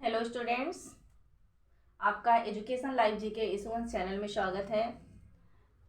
Hello students, आपका education live GK इस channel में स्वागत है।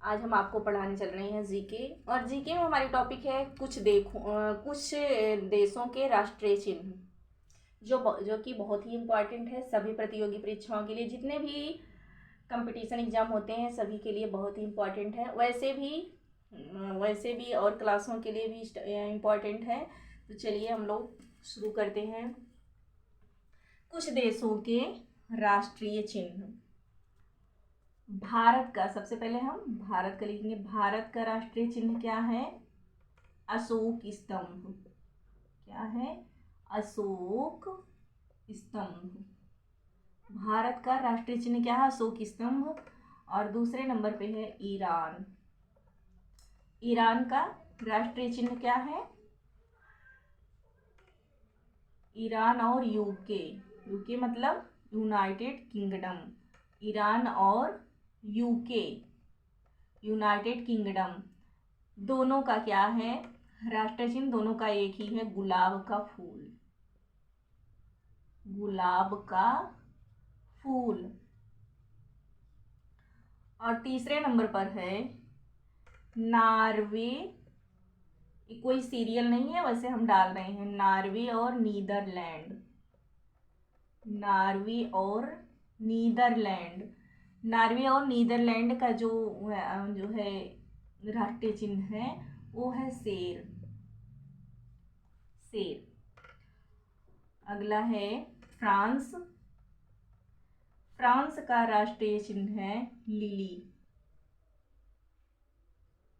आज हम आपको पढ़ाने चल रहे हैं जीके, और जीके में हमारी टॉपिक है कुछ देशों के राष्ट्रीय चिन्ह, जो कि बहुत ही इम्पोर्टेंट है सभी प्रतियोगी परीक्षाओं के लिए। जितने भी कंपटीशन एग्जाम होते हैं सभी के लिए बहुत ही इम्पोर्टेंट है। वैसे भी और क्लासों के लिए भी इम्पोर्टेंट है। तो चलिए हम लोग शुरू करते हैं। कुछ देशों के राष्ट्रीय चिन्ह। भारत का, सबसे पहले हम भारत का लिखेंगे। भारत का राष्ट्रीय चिन्ह क्या है? अशोक स्तंभ। क्या है? अशोक स्तंभ। भारत का राष्ट्रीय चिन्ह क्या है? अशोक स्तंभ। और दूसरे नंबर पे है ईरान। ईरान का राष्ट्रीय चिन्ह क्या है? ईरान और यूके। यूके मतलब यूनाइटेड किंगडम। ईरान और यूके, यूनाइटेड किंगडम, दोनों का क्या है राष्ट्रीय चिन्ह? दोनों का एक ही है, गुलाब का फूल। गुलाब का फूल। और तीसरे नंबर पर है नार्वे। कोई सीरियल नहीं है, वैसे हम डाल रहे हैं नार्वे और नीदरलैंड। नार्वे और नीदरलैंड। नार्वे और नीदरलैंड का जो है राष्ट्रीय चिन्ह है वो है शेर। शेर। अगला है फ्रांस। फ्रांस का राष्ट्रीय चिन्ह है लिली।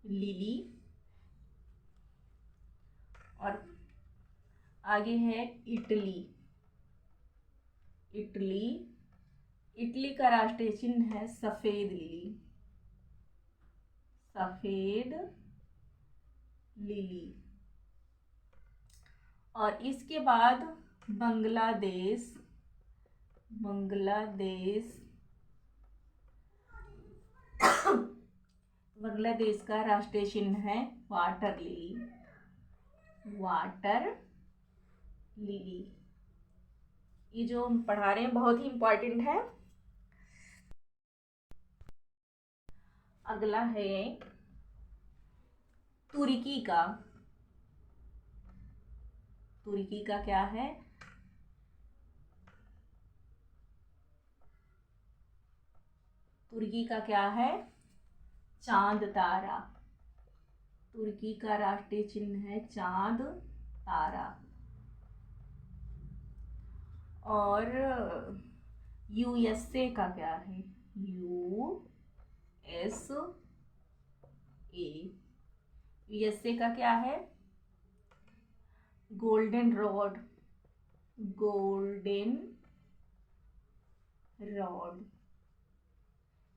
लिली। और आगे है इटली। इटली। इटली का राष्ट्रीय चिन्ह है सफेद लिली। सफेद लिली। और इसके बाद बांग्लादेश। बांग्लादेश। बांग्लादेश का राष्ट्रीय चिन्ह है वाटर लिली। Water lily. ये जो हम पढ़ा रहे हैं बहुत ही इंपॉर्टेंट है। अगला है तुर्की का। तुर्की का क्या है? तुर्की का क्या है? चांद तारा। तुर्की का राष्ट्रीय चिन्ह है चांद तारा। और यूएसए का क्या है? यूएसए का क्या है? Golden rod. Golden rod.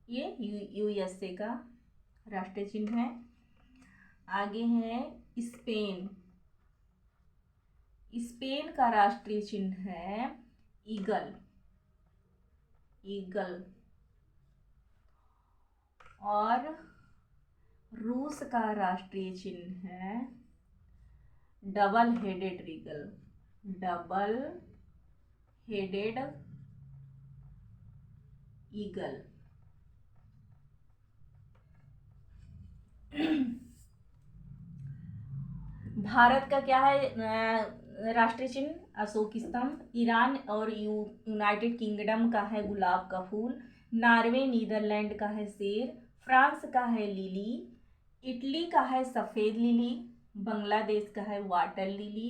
ये यूएसए का राष्ट्रीय चिन्ह है। आगे है स्पेन। स्पेन का राष्ट्रीय चिन्ह है ईगल। ईगल। और रूस का राष्ट्रीय चिन्ह है double headed eagle. Double headed eagle. Bharat का क्या है राष्ट्रीय चिन्ह? अशोक स्तंभ। ईरान और यूनाइटेड किंगडम का है गुलाब का फूल। नॉर्वे नीदरलैंड का है शेर। फ्रांस का है लिली। इटली का है सफ़ेद लिली। बांग्लादेश का है वाटर लिली।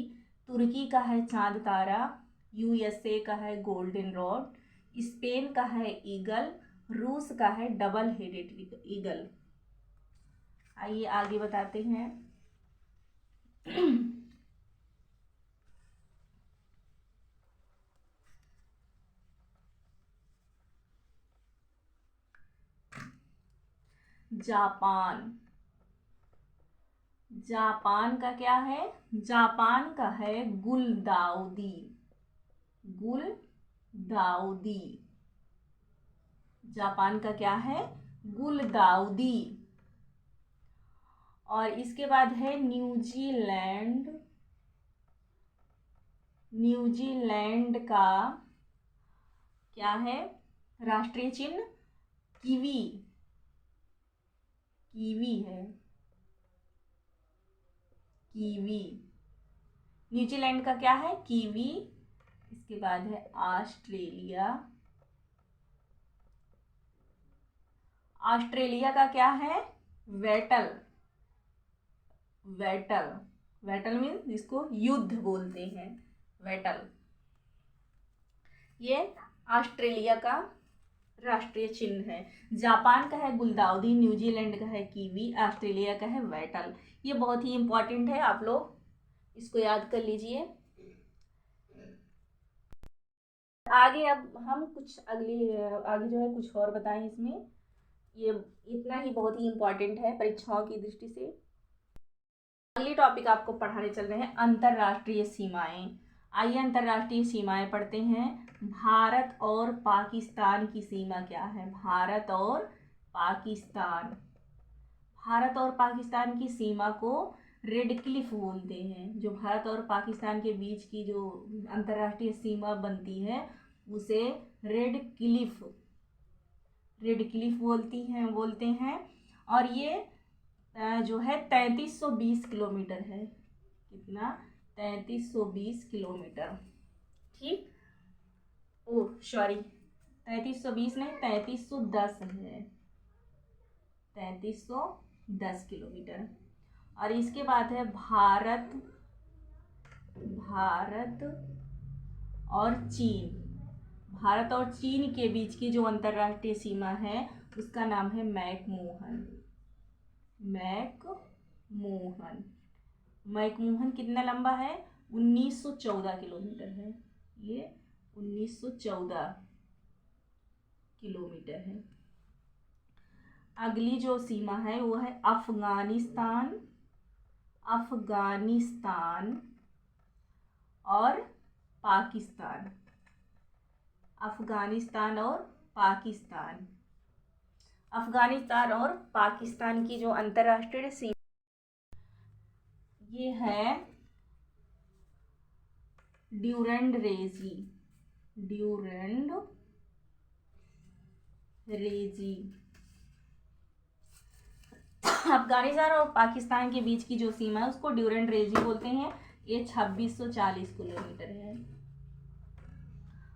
तुर्की का है चांद तारा। यूएसए का है गोल्डन रॉड। स्पेन का है ईगल। रूस का है डबल हेडेड ईगल। आइए आगे बताते हैं। जापान। जापान का क्या है? जापान का है गुलदाउदी। गुलदाउदी। जापान का क्या है? गुलदाउदी। और इसके बाद है न्यूजीलैंड। न्यूजीलैंड का क्या है राष्ट्रीय चिन्ह? कीवी, कीवी है, कीवी। न्यूजीलैंड का क्या है? कीवी। इसके बाद है ऑस्ट्रेलिया, ऑस्ट्रेलिया का क्या है? वेटल, वेटल, वेटल मीन्स जिसको युद्ध बोलते हैं, वेटल। ये ऑस्ट्रेलिया का राष्ट्रीय चिन्ह है। जापान का है गुलदाउदी, न्यूजीलैंड का है कीवी, ऑस्ट्रेलिया का है वेटल। ये बहुत ही इंपॉर्टेंट है, आप लोग इसको याद कर लीजिए। आगे अब हम कुछ आगे जो है कुछ और बताएं इसमें। ये इतना ही बहुत ही इंपॉर्टेंट है परीक्षाओं की दृष्टि से। अगली टॉपिक आपको पढ़ाने चल रहे हैं अंतर्राष्ट्रीय सीमाएं। आइए अंतर्राष्ट्रीय सीमाएं पढ़ते हैं। भारत और पाकिस्तान की सीमा क्या है? भारत और पाकिस्तान, भारत और पाकिस्तान की सीमा को रेड क्लिफ बोलते हैं। जो भारत और पाकिस्तान के बीच की जो अंतर्राष्ट्रीय सीमा बनती है उसे रेड क्लिफ, रेड क्लिफ बोलते हैं। और ये जो है 3320 किलोमीटर है। कितना? 3320 किलोमीटर। ठीक, ओह सॉरी, 3320 नहीं, 3310 है, 3310 किलोमीटर। और इसके बाद है भारत, भारत और चीन, भारत और चीन के बीच की जो अंतर्राष्ट्रीय सीमा है उसका नाम है मैकमोहन, मैकमोहन। मैकमोहन कितना लंबा है? 1914 किलोमीटर है। ये 1914 किलोमीटर है। अगली जो सीमा है वो है अफगानिस्तान, अफगानिस्तान और पाकिस्तान, अफगानिस्तान और पाकिस्तान। अफगानिस्तान और पाकिस्तान की जो अंतर्राष्ट्रीय सीमा ये है ड्यूरेंड रेजी, ड्यूरेंड रेजी। अफगानिस्तान और पाकिस्तान के बीच की जो सीमा है उसको ड्यूरेंड रेजी बोलते हैं। ये 2640 किलोमीटर है।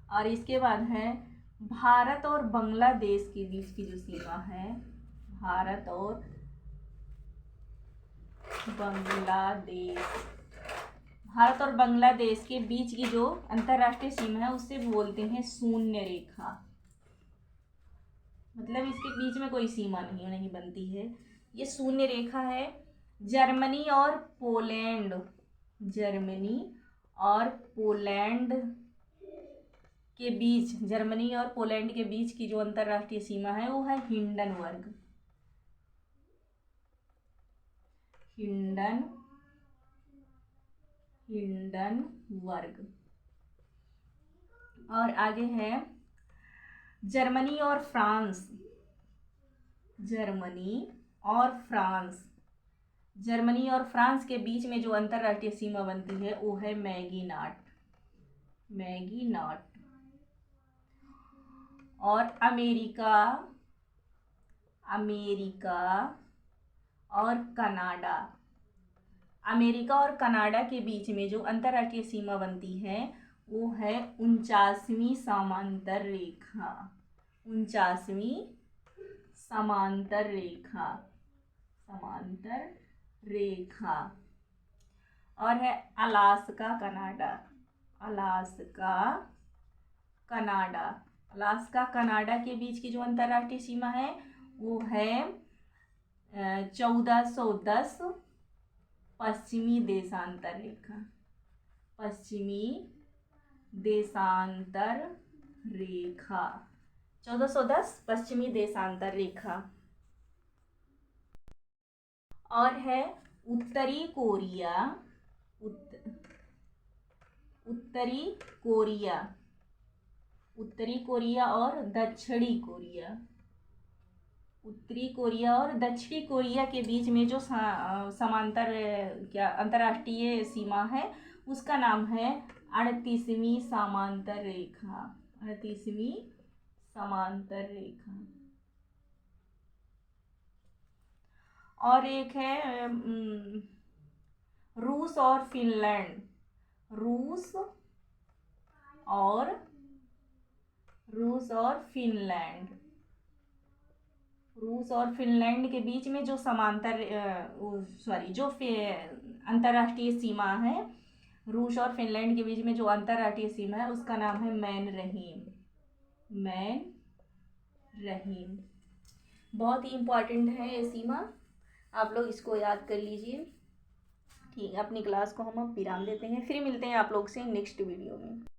और इसके बाद है भारत और बांग्लादेश के बीच की जो सीमा है, भारत और बांग्लादेश, भारत और बांग्लादेश के बीच की जो अंतर्राष्ट्रीय सीमा है उससे बोलते हैं शून्य रेखा। मतलब इसके बीच में कोई सीमा नहीं बनती है, ये शून्य रेखा है। जर्मनी और पोलैंड, जर्मनी और पोलैंड के बीच, जर्मनी और पोलैंड के बीच की जो अंतर्राष्ट्रीय सीमा है वो है हिंडनबर्ग, हिंडनबर्ग। और आगे है जर्मनी और फ्रांस, जर्मनी और फ्रांस, जर्मनी और फ्रांस के बीच में जो अंतर्राष्ट्रीय सीमा बनती है वो है मैगीनाट, मैगीनाट। और अमेरिका, अमेरिका और कनाडा, अमेरिका और कनाडा के बीच में जो अंतर्राष्ट्रीय सीमा बनती है वो है 49वीं समांतर रेखा, 49वीं समांतर रेखा, समांतर रेखा। और है Alaska Canada, Alaska Canada, Alaska Canada के बीच की जो अंतर्राष्ट्रीय सीमा है वो है 1410 पश्चिमी देशांतर रेखा, पश्चिमी देशांतर रेखा, 1410 पश्चिमी देशांतर रेखा। और है उत्तरी कोरिया, उत्तरी कोरिया, उत्तरी कोरिया और दक्षिणी कोरिया, उत्तरी कोरिया और दक्षिणी कोरिया के बीच में जो समांतर क्या अंतर्राष्ट्रीय सीमा है उसका नाम है 38वीं समांतर रेखा, 38वीं समांतर रेखा। और एक है रूस और फिनलैंड। रूस और फिनलैंड। रूस और फिनलैंड के बीच में जो अंतर्राष्ट्रीय सीमा है, रूस और फिनलैंड के बीच में जो अंतर्राष्ट्रीय सीमा है उसका नाम है मैन रहीम। बहुत ही इम्पॉर्टेंट है ये सीमा, आप लोग इसको याद कर लीजिए। ठीक है, अपनी क्लास को हम अब विराम देते हैं, फिर मिलते हैं आप लोग से नेक्स्ट वीडियो में।